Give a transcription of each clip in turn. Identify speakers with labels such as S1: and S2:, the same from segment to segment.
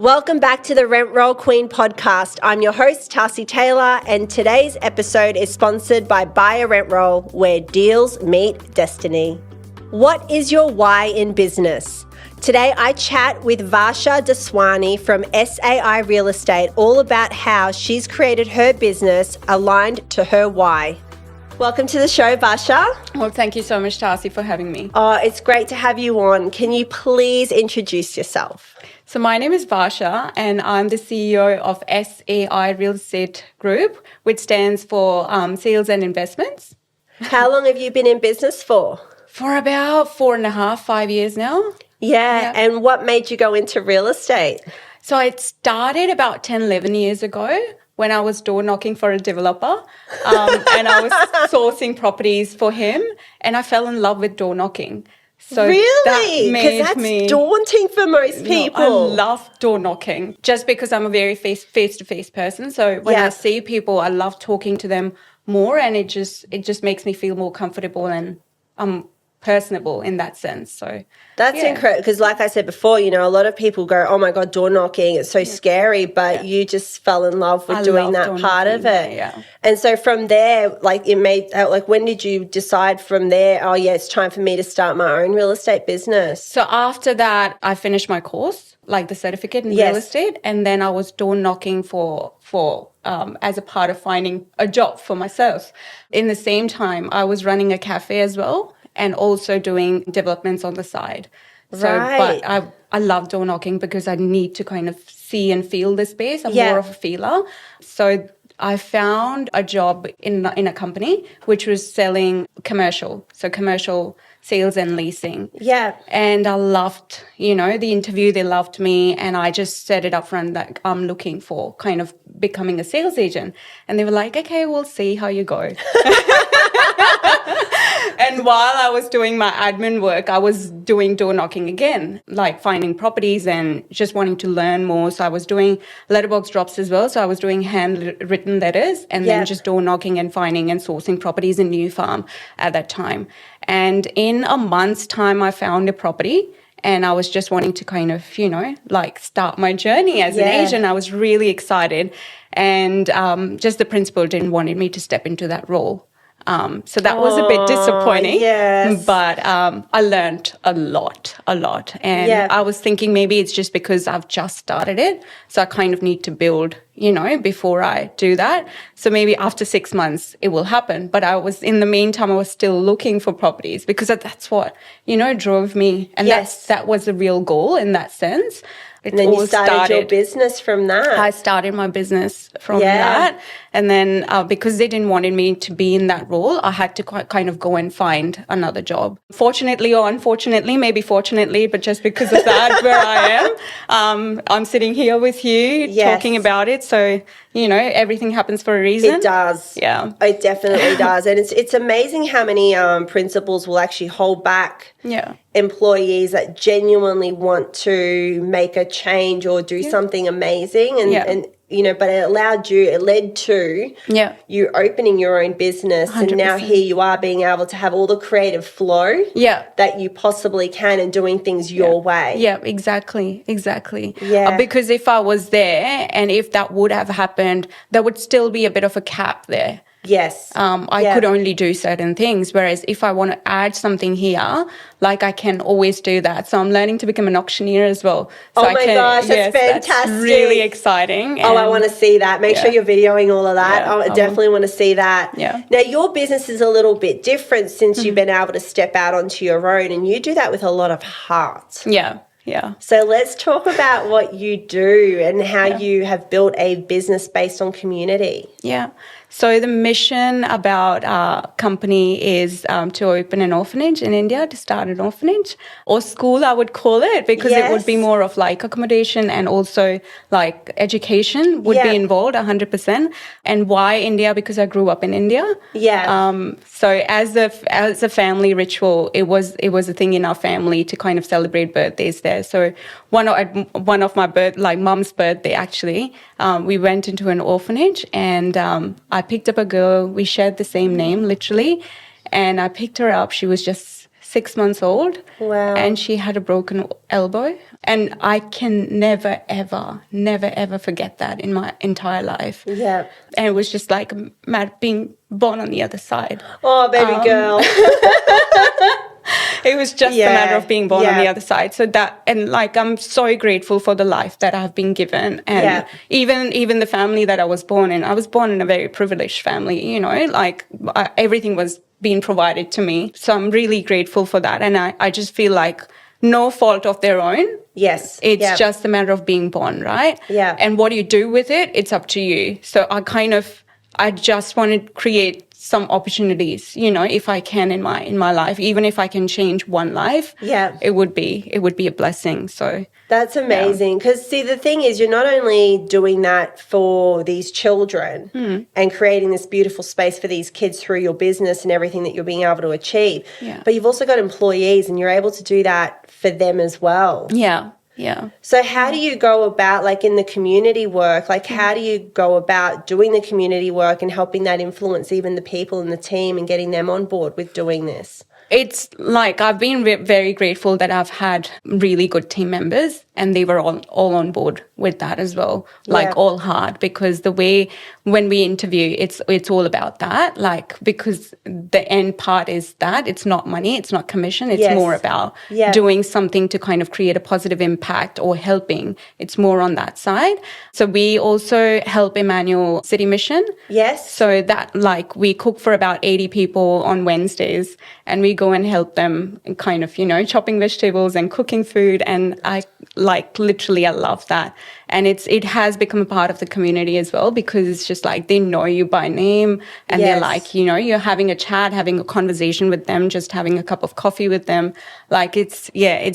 S1: Welcome back to the Rent Roll Queen podcast. I'm your host, Tarsi Taylor, and today's episode is sponsored by Buy a Rent Roll, where deals meet destiny. What is your why in business? Today, I chat with Varsha Daswani from Sai Real Estate all about how she's created her business aligned to her why. Welcome to the show, Varsha.
S2: Well, thank you so much, Tarsi, for having me.
S1: Oh, it's great to have you on. Can you please introduce yourself?
S2: So my name is Varsha, and I'm the CEO of Sai Real Estate Group, which stands for Sales and Investments.
S1: How long have you been in business for?
S2: For about 4.5, 5 years now.
S1: Yeah, and what made you go into real estate?
S2: So it started about 10, 11 years ago when I was door knocking for a developer and I was sourcing properties for him, and I fell in love with door knocking. So
S1: really? Because that's daunting for most people.
S2: No, I love door knocking just because I'm a very face-to-face person. So when I see people, I love talking to them more, and it just makes me feel more comfortable and personable in that sense. So
S1: that's incredible, because like I said before, you know, a lot of people go, oh my God, door knocking, it's so scary, but you just fell in love with doing that part of it.
S2: Yeah.
S1: And so from there, like it made, like when did you decide from there, oh yeah, it's time for me to start my own real estate business?
S2: So after that, I finished my course, like the certificate in real estate, and then I was door knocking for as a part of finding a job for myself. In the same time, I was running a cafe as well, and also doing developments on the side. So, but I love door knocking because I need to kind of see and feel the space. I'm more of a feeler. So I found a job in a company which was selling commercial sales and leasing. Yeah. And I loved, the interview. They loved me. And I just said it up front that I'm looking for kind of becoming a sales agent. And they were like, okay, we'll see how you go. And while I was doing my admin work, I was doing door knocking again, like finding properties and just wanting to learn more. So I was doing letterbox drops as well. So I was doing handwritten letters and then just door knocking and finding and sourcing properties in New Farm at that time. And in a month's time, I found a property. And I was just wanting to kind of, start my journey as an agent. I was really excited. And just the principal didn't want me to step into that role. So that was a bit disappointing, but I learned a lot. And I was thinking maybe it's just because I've just started it. So I kind of need to build, before I do that. So maybe after 6 months it will happen. But in the meantime, I was still looking for properties because that's what, drove me. And that was the real goal in that sense.
S1: And then you started your business from that.
S2: I started my business from that. And then because they didn't want me to be in that role, I had to kind of go and find another job. Fortunately or unfortunately, maybe fortunately, but just because of that, where I am, I'm sitting here with you talking about it. So, everything happens for a reason.
S1: It does.
S2: Yeah.
S1: It definitely does. And it's amazing how many principals will actually hold back employees that genuinely want to make a change or do something amazing. And but it led to you opening your own business 100%. And now here you are being able to have all the creative flow that you possibly can and doing things your way.
S2: Yeah, exactly. Yeah. Because if I was there and if that would have happened, there would still be a bit of a cap there.
S1: Yes.
S2: I could only do certain things, whereas if I want to add something here, like I can always do that. So I'm learning to become an aucauctioneer as well. So
S1: gosh, that's fantastic.
S2: That's really exciting.
S1: And I want to see that. Make sure you're videoing all of that. I definitely want to see that.
S2: Yeah.
S1: Now, your business is a little bit different since you've been able to step out onto your own, and you do that with a lot of heart.
S2: Yeah.
S1: So let's talk about what you do and how you have built a business based on community.
S2: Yeah. So the mission about our company is to open an orphanage in India, to start an orphanage or school, I would call it, because it would be more of like accommodation and also like education would be involved 100%. And why India? Because I grew up in India. Yeah. So as a family ritual, it was a thing in our family to kind of celebrate birthdays there. So one of my mum's birthday actually, we went into an orphanage and I picked up a girl. We shared the same name, literally, and I picked her up. She was just 6 months old.
S1: Wow.
S2: And she had a broken elbow. And I can never, ever forget that in my entire life.
S1: Yeah.
S2: And it was just like being born on the other side.
S1: Oh, baby girl.
S2: It was just a matter of being born on the other side. So that, and like, I'm so grateful for the life that I've been given. And even the family that I was born in a very privileged family, you know, like everything was being provided to me. So I'm really grateful for that. And I just feel like no fault of their own.
S1: Yes.
S2: It's just a matter of being born, right?
S1: Yeah.
S2: And what you do with it, it's up to you. So I just want to create some opportunities, you know, if I can in my life, even if I can change one life, it would be a blessing. So
S1: that's amazing. Because see, the thing is, you're not only doing that for these children and creating this beautiful space for these kids through your business and everything that you're being able to achieve, but you've also got employees and you're able to do that for them as well.
S2: Yeah.
S1: So how do you go about, like, in the community work, like how do you go about doing the community work and helping that influence even the people in the team and getting them on board with doing this?
S2: It's like I've been very grateful that I've had really good team members and they were all on board with that as well, like all hard, because the way when we interview, it's all about that, like, because the end part is that it's not money, it's not commission, it's more about doing something to kind of create a positive impact or helping. It's more on that side. So we also help Emmanuel City Mission.
S1: Yes.
S2: So that, like, we cook for about 80 people on Wednesdays and we go and help them kind of, you know, chopping vegetables and cooking food. And I love that. And it has become a part of the community as well, because it's just like they know you by name and they're like, you know, you're having a chat, having a conversation with them, just having a cup of coffee with them. Like it's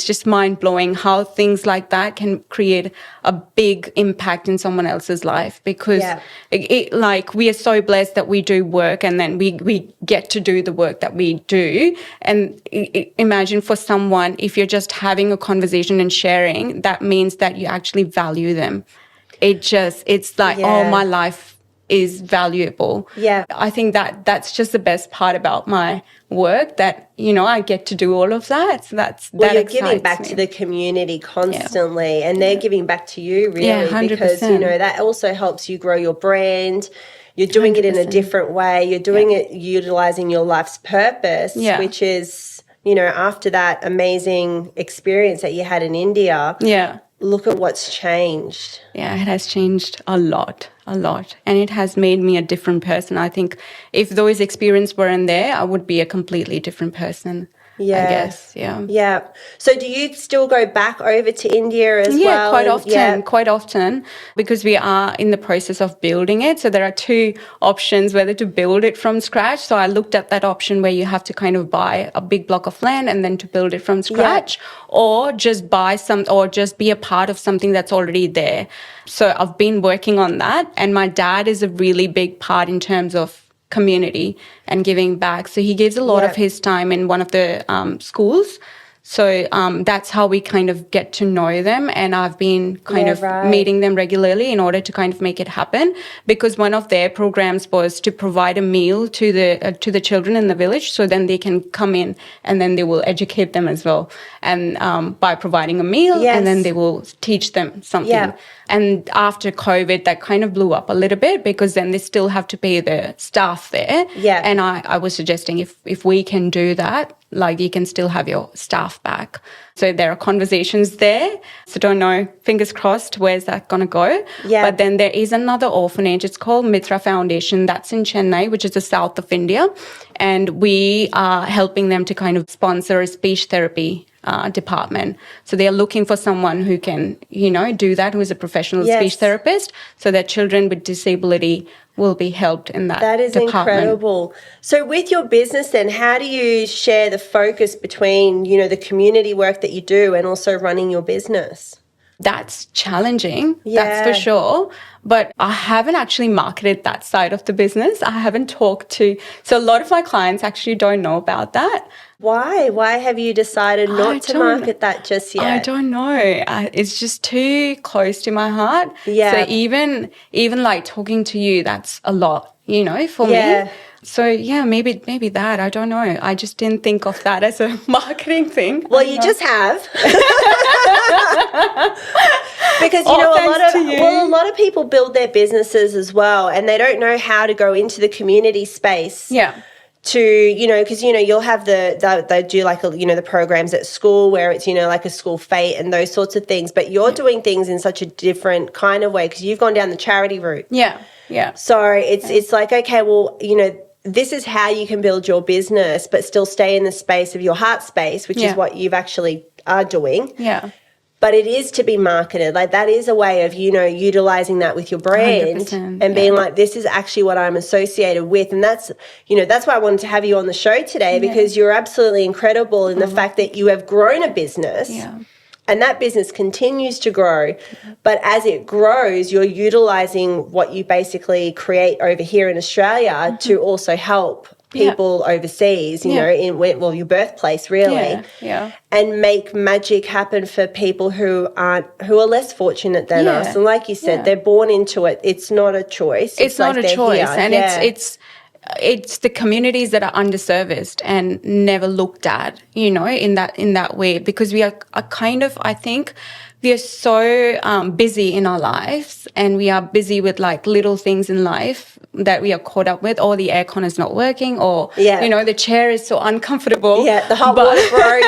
S2: just mind blowing how things like that can create a big impact in someone else's life, because like we are so blessed that we do work and then we get to do the work that we do. And imagine for someone, if you're just having a conversation and sharing, that means that you actually value them. It's like, oh, my life is valuable. Yeah. I think that's just the best part about my work, that, you know, I get to do all of that. So you're giving
S1: back to the community constantly and they're giving back to you, really, because, you know, that also helps you grow your brand. You're doing 100%. It in a different way. You're doing it utilizing your life's purpose, which is, you know, after that amazing experience that you had in India. Yeah. Look at what's changed.
S2: Yeah, it has changed a lot. And it has made me a different person. I think if those experiences weren't there, I would be a completely different person. Yeah. I guess,
S1: Yeah. So do you still go back over to India as well?
S2: Yeah, quite often, because we are in the process of building it. So there are two options, whether to build it from scratch. So I looked at that option where you have to kind of buy a big block of land and then to build it from scratch, or just or just be a part of something that's already there. So I've been working on that. And my dad is a really big part in terms of community and giving back. So he gives a lot of his time in one of the schools. So that's how we kind of get to know them. And I've been kind of meeting them regularly in order to kind of make it happen, because one of their programs was to provide a meal to the children in the village. So then they can come in and then they will educate them as well. And by providing a meal, and then they will teach them something. Yeah. And after COVID, that kind of blew up a little bit, because then they still have to pay the staff there. Yeah. And I was suggesting if we can do that, like, you can still have your staff back. So there are conversations there. So don't know, fingers crossed, where's that going to go? Yeah. But then there is another orphanage. It's called Mitra Foundation. That's in Chennai, which is the south of India. And we are helping them to kind of sponsor a speech therapy department. So they are looking for someone who can, you know, do that, who is a professional speech therapist, so that children with disability will be helped in that department. That is incredible.
S1: So with your business then, how do you share the focus between, you know, the community work that you do and also running your business?
S2: That's challenging, that's for sure. But I haven't actually marketed that side of the business. I haven't talked to... So a lot of my clients actually don't know about that.
S1: Why? Why have you decided not to market that just yet?
S2: I don't know. It's just too close to my heart. Yeah. So even like talking to you, that's a lot, you know, for me. So yeah, maybe that. I don't know. I just didn't think of that as a marketing thing.
S1: Well, you just have. Because a lot of people build their businesses as well, and they don't know how to go into the community space.
S2: Yeah.
S1: To, because, you'll have they do like, the programs at school where it's, like a school fete and those sorts of things. But you're doing things in such a different kind of way because you've gone down the charity route.
S2: Yeah. Yeah.
S1: So it's like, okay, well, this is how you can build your business, but still stay in the space of your heart space, which is what you've actually are doing.
S2: Yeah.
S1: But it is to be marketed. Like that is a way of, utilizing that with your brand and being like, this is actually what I'm associated with. And that's, that's why I wanted to have you on the show today because you're absolutely incredible in the fact that you have grown a business and that business continues to grow. But as it grows, you're utilizing what you basically create over here in Australia to also help people overseas, in your birthplace, really, and make magic happen for people who are less fortunate than us. And like you said, they're born into it. It's not a choice.
S2: It's not a choice, and it's the communities that are underserviced and never looked at, in that way, because we are kind of, I think, we are so busy in our lives and we are busy with like little things in life that we are caught up with, or the aircon is not working, or, the chair is so uncomfortable.
S1: Yeah, the hot water broke.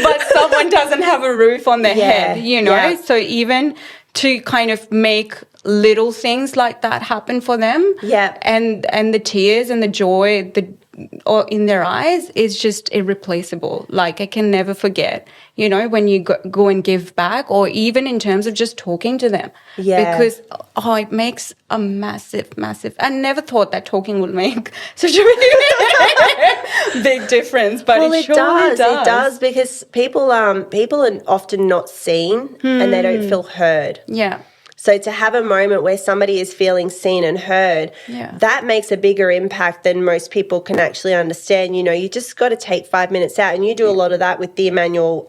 S2: But someone doesn't have a roof on their head, Yeah. So even to kind of make little things like that happen for them.
S1: Yeah.
S2: And the tears and the joy, or in their eyes is just irreplaceable. Like I can never forget, when you go and give back, or even in terms of just talking to them.
S1: Yeah.
S2: Because, it makes a massive, I never thought that talking would make such a big difference, but it surely does.
S1: It does, because people are often not seen and they don't feel heard.
S2: Yeah.
S1: So to have a moment where somebody is feeling seen and heard, that makes a bigger impact than most people can actually understand. You just got to take 5 minutes out, and you do a lot of that with the Emmanuel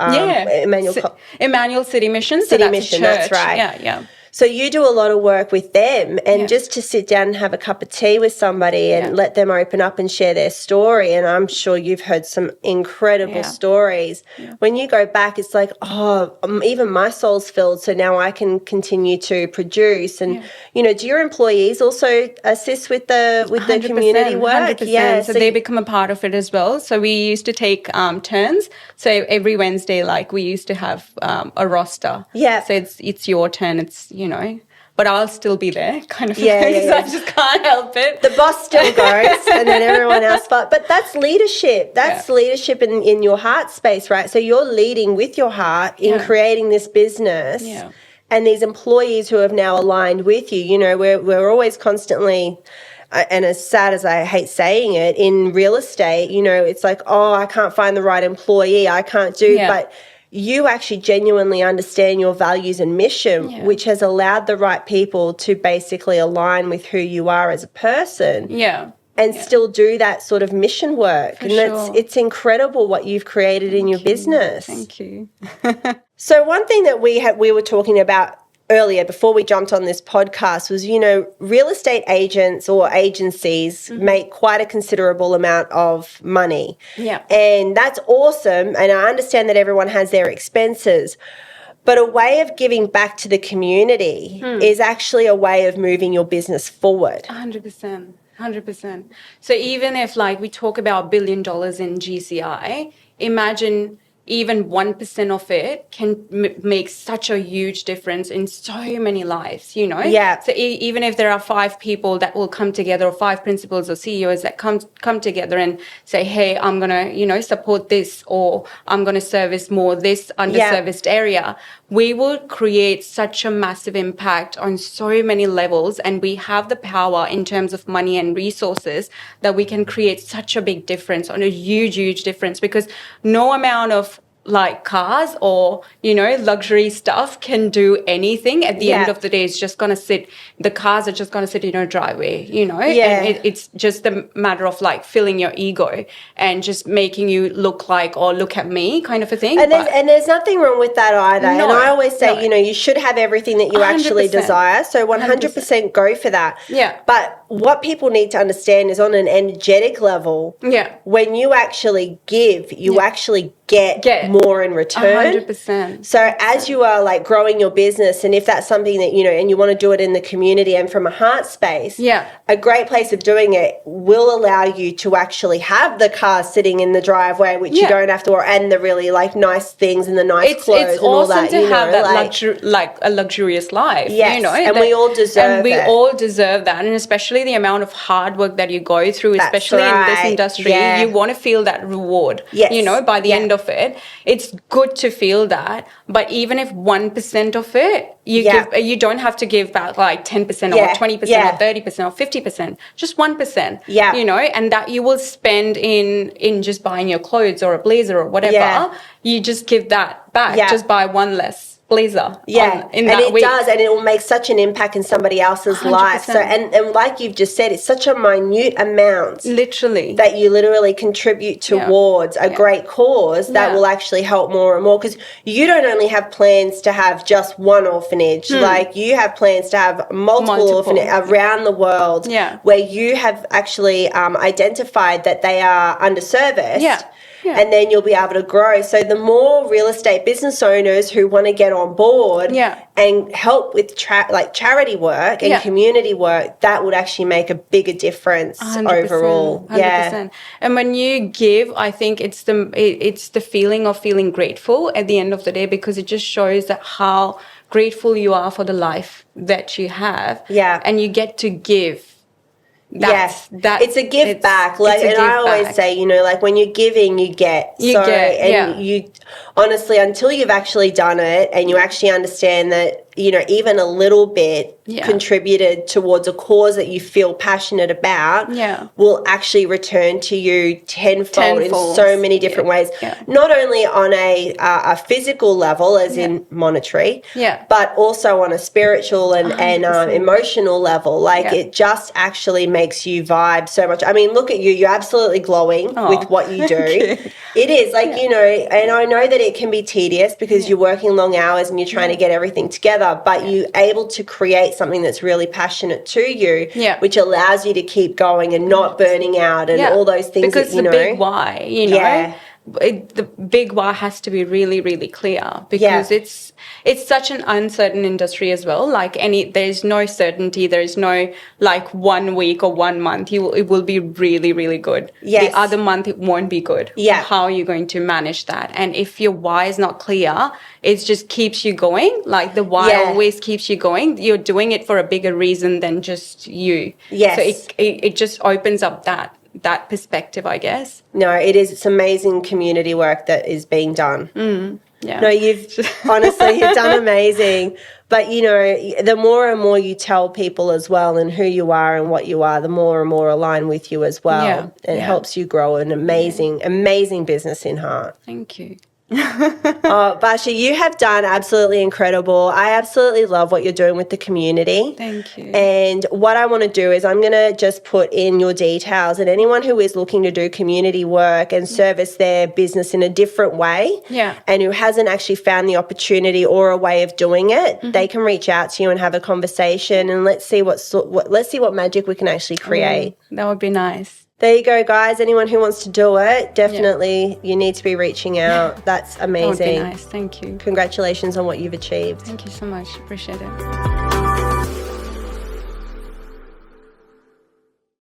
S2: City Mission.
S1: City Mission, that's right.
S2: Yeah.
S1: So you do a lot of work with them, and just to sit down and have a cup of tea with somebody and let them open up and share their story. And I'm sure you've heard some incredible stories. Yeah. When you go back, it's like, even my soul's filled, so now I can continue to produce. And, do your employees also assist with the community work?
S2: 100%. Yeah, so they become a part of it as well. So we used to take turns. So every Wednesday, like we used to have a roster.
S1: Yeah.
S2: So it's your turn. It's, but I'll still be there, kind of.
S1: Yeah.
S2: So I just can't help it.
S1: The boss still goes, and then everyone else. But that's leadership. That's leadership in your heart space, right? So you're leading with your heart in creating this business. Yeah. And these employees who have now aligned with you, we're always constantly, and as sad as I hate saying it, in real estate, it's like, I can't find the right employee. I can't do, but you actually genuinely understand your values and mission, which has allowed the right people to basically align with who you are as a person.
S2: Yeah.
S1: And still do that sort of mission work. It's incredible what you've created in your business.
S2: Thank you.
S1: So one thing that we were talking about earlier before we jumped on this podcast was, real estate agents or agencies make quite a considerable amount of money.
S2: Yeah.
S1: And that's awesome. And I understand that everyone has their expenses. But a way of giving back to the community is actually a way of moving your business forward.
S2: 100%. 100%. So even if we talk about $1 billion in GCI, imagine even 1% of it can make such a huge difference in so many lives,
S1: Yeah.
S2: So even if there are 5 people that will come together, or 5 principals or CEOs that come together and say, hey, I'm going to, support this, or I'm going to service more this underserviced area, we will create such a massive impact on so many levels. And we have the power in terms of money and resources that we can create such a big difference, on a huge, huge difference, because no amount of like cars or, luxury stuff can do anything. At the end of the day, it's just going to sit, the cars are just going to sit in your driveway, and it's just a matter of like filling your ego and just making you look like, or look at me kind of a thing.
S1: And there's nothing wrong with that either.
S2: No,
S1: and I always say, you should have everything that you actually
S2: 100%.
S1: desire. So 100% go for that.
S2: Yeah.
S1: But what people need to understand is on an energetic level, when you actually give, you actually get more in return.
S2: 100%.
S1: So as you are like growing your business, and if that's something that, and you want to do it in the community and from a heart space, a great place of doing it will allow you to actually have the car sitting in the driveway, which you don't have to, and the really like nice things and the nice clothes and all that.
S2: It's awesome to have that like a luxurious life,
S1: and we all deserve
S2: it. All deserve that, and especially the amount of hard work that you go through, especially in this industry, you want to feel that reward, by the end of it. It's good to feel that, but even if 1% of it you give, you don't have to give back like 10% or 20% or 30% or 50%, just 1%, and that you will spend in just buying your clothes or a blazer or whatever, you just give that back, just buy one less blazer in that week.
S1: Does, and it will make such an impact in somebody else's
S2: 100%.
S1: life. So and like you've just said, it's such a minute amount
S2: literally
S1: that you literally contribute towards a great cause that will actually help more and more, because you don't only have plans to have just one orphanage, like you have plans to have multiple orphanages around the world, where you have actually identified that they are underserviced. And then you'll be able to grow. So the more real estate business owners who want to get on board and help with charity work and community work, that would actually make a bigger difference 100%, overall.
S2: 100%. And when you give, I think it's the feeling of feeling grateful at the end of the day, because it just shows that how grateful you are for the life that you have. And you get to give.
S1: It's a give back. Like, and I always say, like when you're giving, you get. You honestly, until you've actually done it and you actually understand that, even a little bit contributed towards a cause that you feel passionate about will actually return to you tenfold in so many different ways. Not only on a physical level, as in monetary, but also on a spiritual and emotional level. Like it just actually makes you vibe so much. I mean, look at you. You're absolutely glowing with what you do. It is like, and I know that it can be tedious because you're working long hours and you're trying to get everything together, but you're able to create something that's really passionate to you, which allows you to keep going and not burning out and all those things.
S2: Because
S1: that,
S2: the big why, the big why has to be really, really clear, because it's such an uncertain industry as well. Like there's no certainty. There is no like 1 week or 1 month. It will be really, really good. The other month it won't be good. How are you going to manage that? And if your why is not clear, it just keeps you going. Like the why always keeps you going. You're doing it for a bigger reason than just you. So it just opens up that perspective, I guess.
S1: No, it is. It's amazing community work that is being done. No, you've honestly, you've done amazing. But, the more and more you tell people as well and who you are and what you are, the more and more align with you as well. It helps you grow an amazing, amazing business in heart.
S2: Thank you.
S1: Varsha, you have done absolutely incredible. I absolutely love what you're doing with the community.
S2: Thank you.
S1: And what I want to do is I'm going to just put in your details, and anyone who is looking to do community work and service their business in a different way, and who hasn't actually found the opportunity or a way of doing it, they can reach out to you and have a conversation, and let's see what magic we can actually create.
S2: That would be nice.
S1: There you go, guys. Anyone who wants to do it, definitely you need to be reaching out. That's amazing.
S2: That would be nice. Thank you.
S1: Congratulations on what you've achieved.
S2: Thank you so much. Appreciate it.